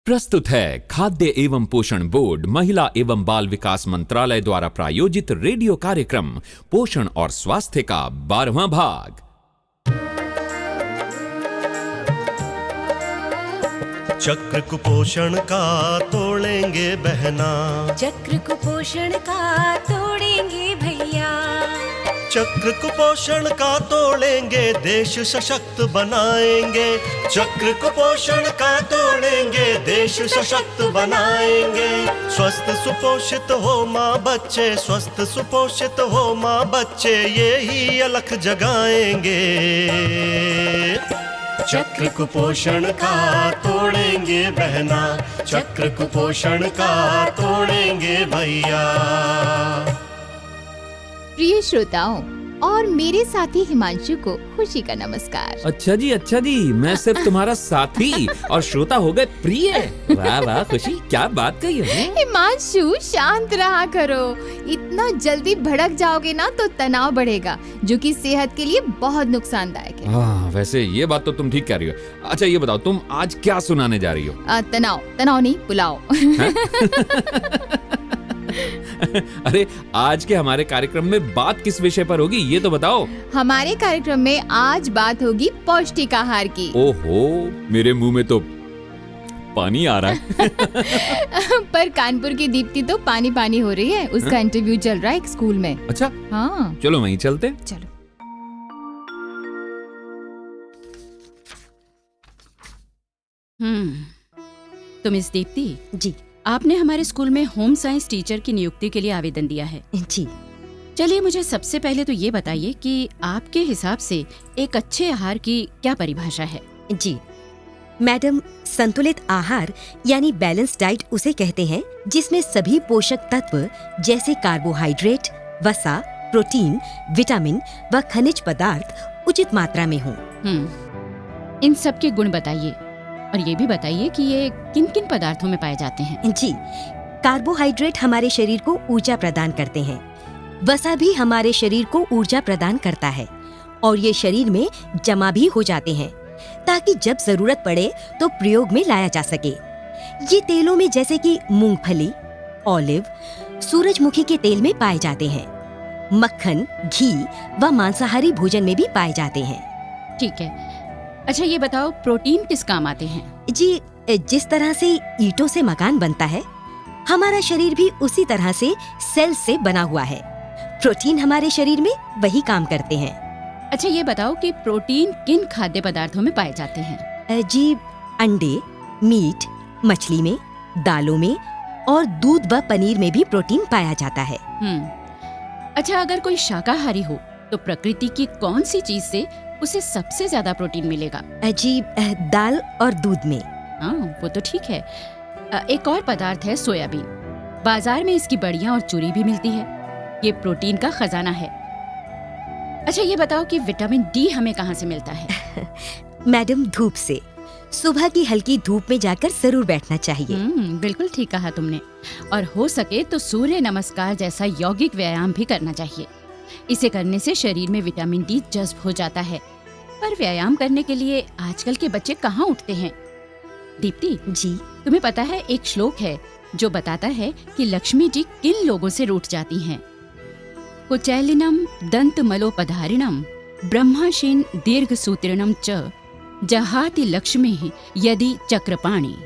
प्रस्तुत है खाद्य एवं पोषण बोर्ड, महिला एवं बाल विकास मंत्रालय द्वारा प्रायोजित रेडियो कार्यक्रम पोषण और स्वास्थ्य का 12वां भाग। चक्र कुपोषण का तोड़ेंगे बहना, चक्र कुपोषण का तोड़ेंगे भैया, चक्र कुपोषण का तोड़ेंगे, देश सशक्त बनाएंगे। चक्र कुपोषण का तोड़ेंगे, देश सशक्त बनाएंगे। स्वस्थ सुपोषित हो माँ बच्चे, स्वस्थ सुपोषित हो माँ बच्चे, यही अलख जगाएंगे। चक्र कुपोषण का तोड़ेंगे बहना, चक्र कुपोषण का तोड़ेंगे भैया। प्रिय श्रोताओं और मेरे साथी हिमांशु को खुशी का नमस्कार। अच्छा जी, मैं सिर्फ तुम्हारा साथी और श्रोता हो गए प्रिय। वाह वाह खुशी, क्या बात कही है। हिमांशु शांत रहा करो, इतना जल्दी भड़क जाओगे ना तो तनाव बढ़ेगा, जो कि सेहत के लिए बहुत नुकसानदायक है। हाँ, वैसे ये बात तो तुम ठीक कह रही हो। अच्छा ये बताओ, तुम आज क्या सुनाने जा रही हो? तनाव नहीं, पुलाव। अरे आज के हमारे कार्यक्रम में बात किस विषय पर होगी ये तो बताओ। हमारे कार्यक्रम में आज बात होगी पौष्टिक आहार की। ओहो, मेरे मुंह में तो पानी आ रहा है। पर कानपुर की दीप्ति तो पानी पानी हो रही है, उसका इंटरव्यू चल रहा है एक स्कूल में। अच्छा हाँ, चलो वहीं चलते। चलो। तो मिस दीप्ति जी आपने हमारे स्कूल में होम साइंस टीचर की नियुक्ति के लिए आवेदन दिया है। जी चलिए मुझे सबसे पहले तो ये बताइए कि आपके हिसाब से एक अच्छे आहार की क्या परिभाषा है? जी मैडम, संतुलित आहार यानी बैलेंस डाइट उसे कहते हैं जिसमें सभी पोषक तत्व जैसे कार्बोहाइड्रेट, वसा, प्रोटीन, विटामिन व खनिज पदार्थ उचित मात्रा में हों। इन सब के गुण बताइए और ये भी बताइए कि ये किन किन पदार्थों में पाए जाते हैं। जी, कार्बोहाइड्रेट हमारे शरीर को ऊर्जा प्रदान करते हैं। वसा भी हमारे शरीर को ऊर्जा प्रदान करता है और ये शरीर में जमा भी हो जाते हैं ताकि जब जरूरत पड़े तो प्रयोग में लाया जा सके। ये तेलों में जैसे कि मूंगफली, ऑलिव, सूरजमुखी के तेल में पाए जाते हैं। मक्खन, घी व मांसाहारी भोजन में भी पाए जाते हैं। ठीक है। अच्छा ये बताओ, प्रोटीन किस काम आते हैं? जी, जिस तरह से ईंटों से मकान बनता है, हमारा शरीर भी उसी तरह से सेल से बना हुआ है। प्रोटीन हमारे शरीर में वही काम करते हैं। अच्छा ये बताओ कि प्रोटीन किन खाद्य पदार्थों में पाए जाते हैं? जी, अंडे, मीट, मछली में, दालों में और दूध व पनीर में भी प्रोटीन पाया जाता है। अच्छा अगर कोई शाकाहारी हो तो प्रकृति की कौन सी चीज से उसे सबसे ज्यादा प्रोटीन मिलेगा? जी, दाल और दूध में। हाँ वो तो ठीक है। एक और पदार्थ है सोयाबीन। बाजार में इसकी बड़ियां और चूरी भी मिलती है। ये प्रोटीन का खजाना है। अच्छा ये बताओ कि विटामिन डी हमें कहाँ से मिलता है? मैडम, धूप से। सुबह की हल्की धूप में जाकर जरूर बैठना चाहिए। बिल्कुल ठीक कहा तुमने। और हो सके तो सूर्य नमस्कार जैसा यौगिक व्यायाम भी करना चाहिए। इसे करने से शरीर में विटामिन डी जज्ब हो जाता है। पर व्यायाम करने के लिए आजकल के बच्चे कहाँ उठते हैं? दीप्ति जी, तुम्हें पता है एक श्लोक है जो बताता है कि लक्ष्मी जी किन लोगों से रूठ जाती हैं। कुचैलिनम दंत मलोपधारिणम ब्रह्माशीन दीर्घ सूत्रिणम च जहाति लक्ष्मी यदि चक्रपाणी।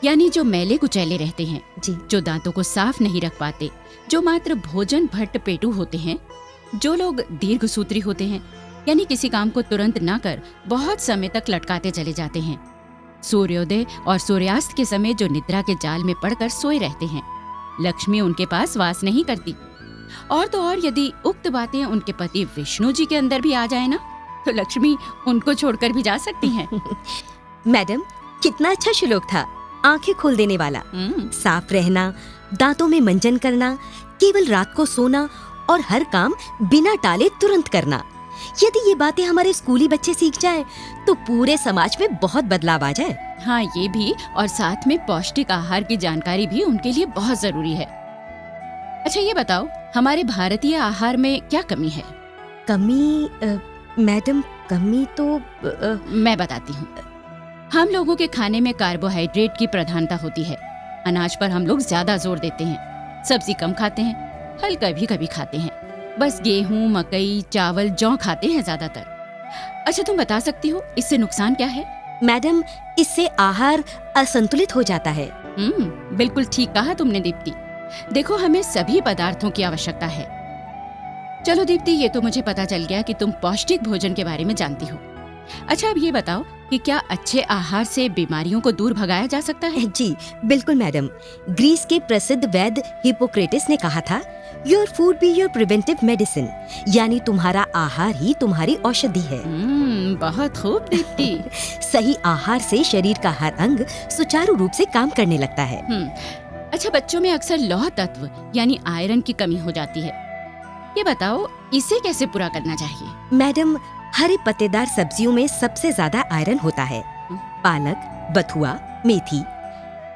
यानी जो मैले कुचैले रहते हैं, जी, जो दांतों को साफ नहीं रख पाते, जो मात्र भोजन भट्ट पेटू होते हैं, जो लोग दीर्घ सूत्री होते हैं, यानी किसी काम को तुरंत ना कर बहुत समय तक लटकाते चले जाते हैं, सूर्योदय और सूर्यास्त के समय जो निद्रा के जाल में पड़कर सोए रहते हैं, लक्ष्मी उनके पास वास नहीं करती। और तो और यदि उक्त बातें उनके पति विष्णु जी के अंदर भी आ जाए ना, तो लक्ष्मी उनको छोड़कर भी जा सकती हैं। मैडम, कितना अच्छा श्लोक था, आंखें खोल देने वाला। साफ रहना, दांतों में मंजन करना, केवल रात को सोना और हर काम बिना टाले तुरंत करना। यदि ये बातें हमारे स्कूली बच्चे सीख जाएं, तो पूरे समाज में बहुत बदलाव आ जाए। हाँ ये भी, और साथ में पौष्टिक आहार की जानकारी भी उनके लिए बहुत जरूरी है। अच्छा ये बताओ, हमारे भारतीय आहार में क्या कमी है? कमी? मैडम, कमी तो मैं बताती हूँ। हम लोगों के खाने में कार्बोहाइड्रेट की प्रधानता होती है। अनाज पर हम लोग ज्यादा जोर देते हैं, सब्जी कम खाते हैं, फल कभी कभी खाते हैं। बस गेहूं, मकई, चावल, जौ खाते हैं ज्यादातर। अच्छा, तुम बता सकती हो इससे नुकसान क्या है? मैडम, इससे आहार असंतुलित हो जाता है। बिल्कुल ठीक कहा तुमने दीप्ति। देखो, हमें सभी पदार्थों की आवश्यकता है। चलो दीप्ति, ये तो मुझे पता चल गया कि तुम पौष्टिक भोजन के बारे में जानती हो। अच्छा, अब ये बताओ कि क्या अच्छे आहार से बीमारियों को दूर भगाया जा सकता है? जी बिल्कुल मैडम। ग्रीस के प्रसिद्ध वैद्य हिप्पोक्रेटिस ने कहा था, your food be your preventive medicine, यानी तुम्हारा आहार ही तुम्हारी औषधि है। बहुत खूब दीप्ति। सही आहार से शरीर का हर अंग सुचारू रूप से काम करने लगता है। अच्छा, बच्चों में अक्सर लौह तत्व यानी आयरन की कमी हो जाती है। ये बताओ, इसे कैसे पूरा करना चाहिए? मैडम, हरे पत्तेदार सब्जियों में सबसे ज्यादा आयरन होता है। पालक, बथुआ, मेथी।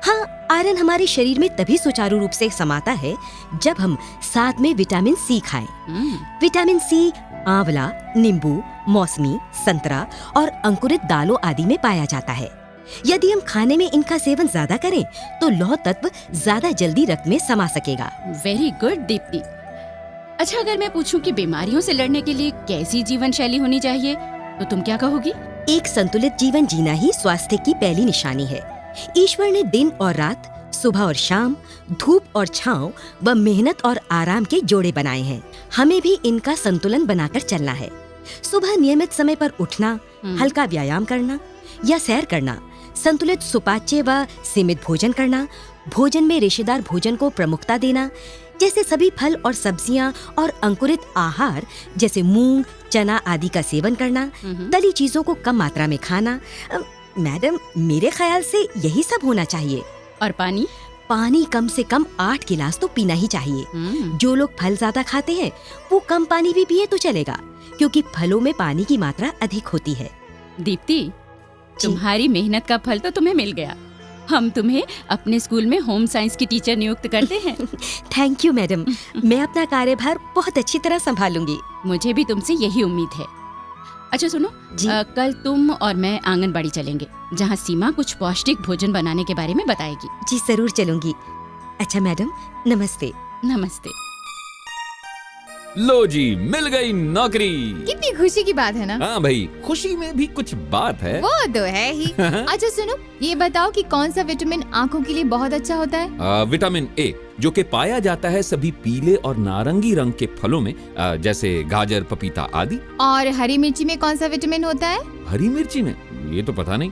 हाँ, आयरन हमारे शरीर में तभी सुचारू रूप से समाता है जब हम साथ में विटामिन सी खाएं। विटामिन सी आंवला, नींबू, मौसमी, संतरा और अंकुरित दालों आदि में पाया जाता है। यदि हम खाने में इनका सेवन ज्यादा करें तो लौह तत्व ज्यादा जल्दी रक्त में समा सकेगा। Very good Deepti. अच्छा, अगर मैं पूछूं कि बीमारियों से लड़ने के लिए कैसी जीवन शैली होनी चाहिए, तो तुम क्या कहोगी? एक संतुलित जीवन जीना ही स्वास्थ्य की पहली निशानी है। ईश्वर ने दिन और रात, सुबह और शाम, धूप और छांव व मेहनत और आराम के जोड़े बनाए हैं। हमें भी इनका संतुलन बनाकर चलना है। सुबह नियमित समय पर उठना, हल्का व्यायाम करना या सैर करना, संतुलित सुपाच्य व सीमित भोजन करना, भोजन में रेशेदार भोजन को प्रमुखता देना, जैसे सभी फल और सब्जियां और अंकुरित आहार जैसे मूंग, चना आदि का सेवन करना, तली चीजों को कम मात्रा में खाना। मैडम, मेरे ख्याल से यही सब होना चाहिए। और पानी? पानी कम से कम 8 गिलास तो पीना ही चाहिए। जो लोग फल ज्यादा खाते हैं वो कम पानी भी पिए तो चलेगा, क्योंकि फलों में पानी की मात्रा अधिक होती है। दीप्ति, तुम्हारी मेहनत का फल तो तुम्हें मिल गया। हम तुम्हें अपने स्कूल में होम साइंस की टीचर नियुक्त करते हैं। थैंक यू मैडम, मैं अपना कार्यभार बहुत अच्छी तरह संभालूंगी। मुझे भी तुमसे यही उम्मीद है। अच्छा सुनो, कल तुम और मैं आंगनबाड़ी चलेंगे, जहाँ सीमा कुछ पौष्टिक भोजन बनाने के बारे में बताएगी। जी जरूर चलूंगी। अच्छा मैडम, नमस्ते। नमस्ते। लो जी, मिल गई नौकरी। कितनी खुशी की बात है ना? हाँ भाई, खुशी में भी कुछ बात है। वो तो है ही। अच्छा सुनो, ये बताओ कि कौन सा विटामिन आँखों के लिए बहुत अच्छा होता है? विटामिन ए, जो कि पाया जाता है सभी पीले और नारंगी रंग के फलों में, जैसे गाजर, पपीता आदि। और हरी मिर्ची में कौन सा विटामिन होता है? हरी मिर्ची में? ये तो पता नहीं।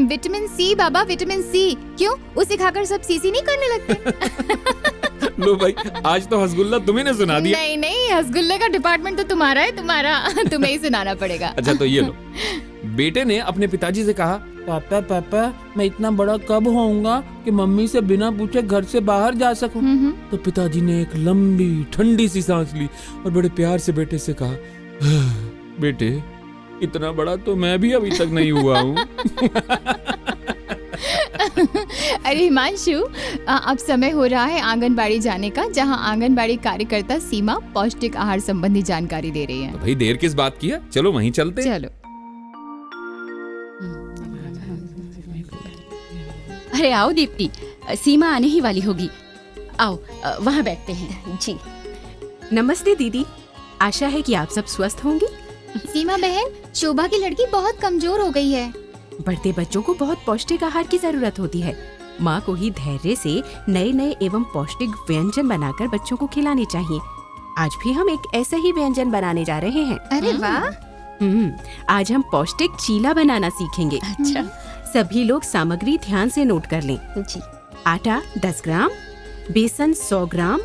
विटामिन सी बाबा, विटामिन सी। क्यों, उसे खाकर सब सीसी नहीं करने लगते? लो भाई, आज तो हसगुल्ला तुम्ही ने सुना दिया। नहीं नहीं, हसगुल्ले का डिपार्टमेंट तो तुम्हारा है, तुम्हारा। तुम्हें ही सुनाना पड़ेगा। अच्छा तो ये लो। बेटे ने अपने पिताजी से कहा, पापा पापा, मैं इतना बड़ा कब होऊंगा कि मम्मी से बिना पूछे घर से बाहर जा सकूं? तो पिताजी ने एक लंबी ठंडी सी सांस ली और बड़े प्यार से बेटे से कहा, बेटे, इतना बड़ा तो मैं भी अभी तक नहीं हुआ हूँ। अरे हिमांशु, अब समय हो रहा है आंगनबाड़ी जाने का, जहां आंगनबाड़ी कार्यकर्ता सीमा पौष्टिक आहार संबंधी जानकारी दे रही है। तो भाई देर किस बात की है, चलो वहीं चलते हैं। चलो। अरे आओ दीप्ति, सीमा आने ही वाली होगी। आओ, वहाँ बैठते हैं। जी नमस्ते दीदी, आशा है कि आप सब स्वस्थ होंगे। सीमा बहन, शोभा की लड़की बहुत कमजोर हो गई है। बढ़ते बच्चों को बहुत पौष्टिक आहार की जरूरत होती है। माँ को ही धैर्य से नए नए एवं पौष्टिक व्यंजन बनाकर बच्चों को खिलाने चाहिए। आज भी हम एक ऐसा ही व्यंजन बनाने जा रहे हैं। अरे वाह। आज हम पौष्टिक चीला बनाना सीखेंगे। अच्छा। सभी लोग सामग्री ध्यान से नोट कर लें। जी। आटा 10 ग्राम, बेसन 100 ग्राम,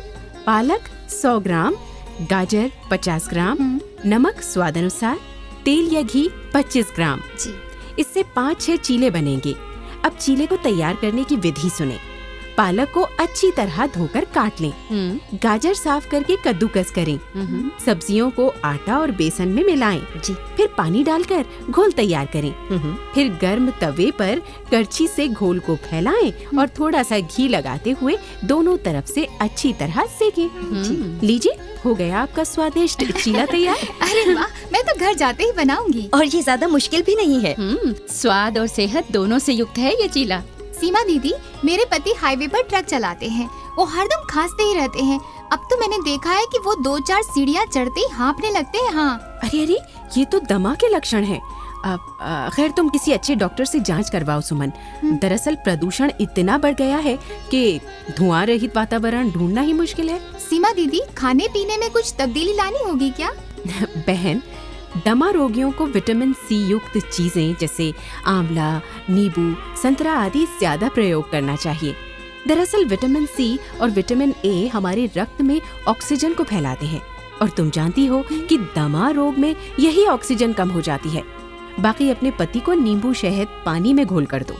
पालक 100 ग्राम, गाजर 50 ग्राम, नमक स्वाद अनुसार, तेल या घी 25 ग्राम। जी। इससे 5-6 चीले बनेंगे। अब चीले को तैयार करने की विधि सुने। पालक को अच्छी तरह धोकर काट लें। गाजर साफ करके कद्दूकस करें। सब्जियों को आटा और बेसन में मिलाएं। जी। फिर पानी डालकर घोल तैयार करें। फिर गर्म तवे पर करछी से घोल को फैलाएं और थोड़ा सा घी लगाते हुए दोनों तरफ से अच्छी तरह सेकें। लीजिए, हो गया आपका स्वादिष्ट चीला तैयार। अरे वाह, मैं तो घर जाते ही बनाऊंगी। और ये ज्यादा मुश्किल भी नहीं है। स्वाद और सेहत दोनों से युक्त है ये चीला। सीमा दीदी, मेरे पति हाईवे पर ट्रक चलाते हैं। वो हरदम खांसते ही रहते हैं। अब तो मैंने देखा है कि वो 2-4 सीढ़ियाँ चढ़ते ही हाँफने लगते हैं। हाँ। अरे अरे, ये तो दमा के लक्षण है। खैर, तुम किसी अच्छे डॉक्टर से जांच करवाओ सुमन। दरअसल प्रदूषण इतना बढ़ गया है कि धुआं रहित वातावरण ढूंढना ही मुश्किल है। सीमा दीदी, खाने पीने में कुछ तब्दीली लानी होगी क्या? बहन, दमा रोगियों को विटामिन सी युक्त चीजें जैसे आंवला, नींबू, संतरा आदि ज्यादा प्रयोग करना चाहिए। दरअसल विटामिन सी और विटामिन ए हमारे रक्त में ऑक्सीजन को फैलाते हैं और तुम जानती हो कि दमा रोग में यही ऑक्सीजन कम हो जाती है। बाकी अपने पति को नींबू शहद पानी में घोल कर दो।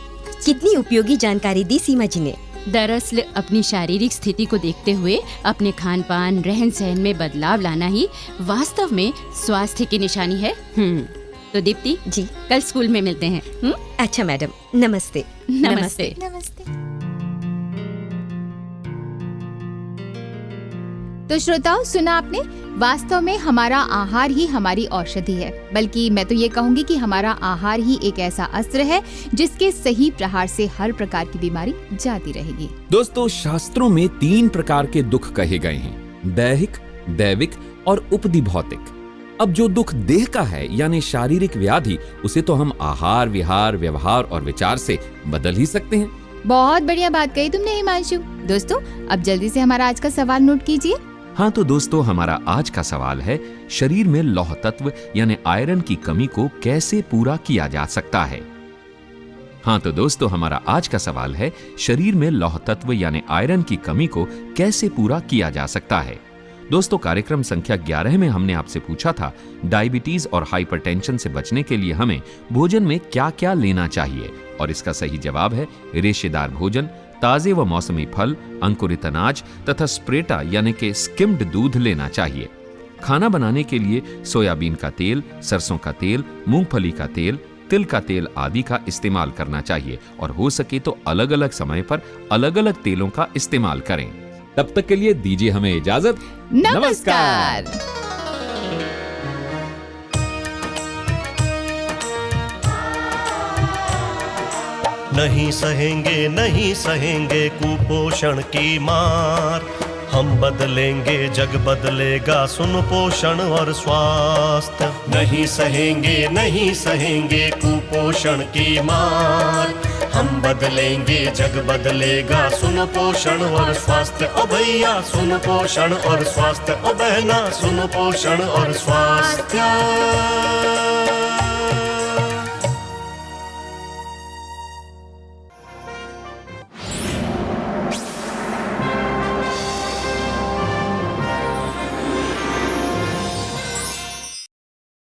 कितनी उपयोगी जानकारी दी सीमा जी ने। दरअसल अपनी शारीरिक स्थिति को देखते हुए अपने खान पान रहन सहन में बदलाव लाना ही वास्तव में स्वास्थ्य की निशानी है। तो दीप्ति जी, कल स्कूल में मिलते हैं। अच्छा मैडम, नमस्ते। नमस्ते। नमस्ते। तो श्रोताओ, सुना आपने, वास्तव में हमारा आहार ही हमारी औषधि है। बल्कि मैं तो ये कहूँगी कि हमारा आहार ही एक ऐसा अस्त्र है जिसके सही प्रहार से हर प्रकार की बीमारी जाती रहेगी। दोस्तों, शास्त्रों में 3 प्रकार के दुख कहे गए हैं, दैहिक, दैविक और उपदि भौतिक। अब जो दुख देह का है यानी शारीरिक व्याधि, उसे तो हम आहार, विहार, व्यवहार और विचार से बदल ही सकते हैं। बहुत बढ़िया बात कही तुमने हिमांशु। दोस्तों, अब जल्दी से हमारा आज का सवाल नोट कीजिए। हाँ तो दोस्तों, हमारा आज का सवाल है, शरीर में लौह तत्व यानी आयरन की कमी को कैसे पूरा किया जा सकता है। हाँ तो दोस्तों, हमारा आज का सवाल है, शरीर में लौह तत्व यानी आयरन की कमी को कैसे पूरा किया जा सकता है। दोस्तों, कार्यक्रम संख्या 11 में हमने आपसे पूछा था, डायबिटीज और हाइपरटेंशन से बचने के लिए हमें भोजन में क्या क्या लेना चाहिए, और इसका सही जवाब है रेशेदार भोजन, ताजे व मौसमी फल, अंकुरित अनाज तथा स्प्रेटा यानी कि स्किम्ड दूध लेना चाहिए। खाना बनाने के लिए सोयाबीन का तेल, सरसों का तेल, मूंगफली का तेल, तिल का तेल आदि का इस्तेमाल करना चाहिए और हो सके तो अलग अलग समय पर अलग अलग तेलों का इस्तेमाल करें। तब तक के लिए दीजिए हमें इजाजत। नमस्कार। नहीं सहेंगे, नहीं सहेंगे कुपोषण की मार। हम बदलेंगे, जग बदलेगा, सुन पोषण और स्वास्थ्य। नहीं सहेंगे, नहीं सहेंगे कुपोषण की मार। हम बदलेंगे, जग बदलेगा, सुन पोषण और स्वास्थ्य। ओ भैया सुन पोषण और स्वास्थ्य, ओ बहना सुन पोषण और स्वास्थ्य।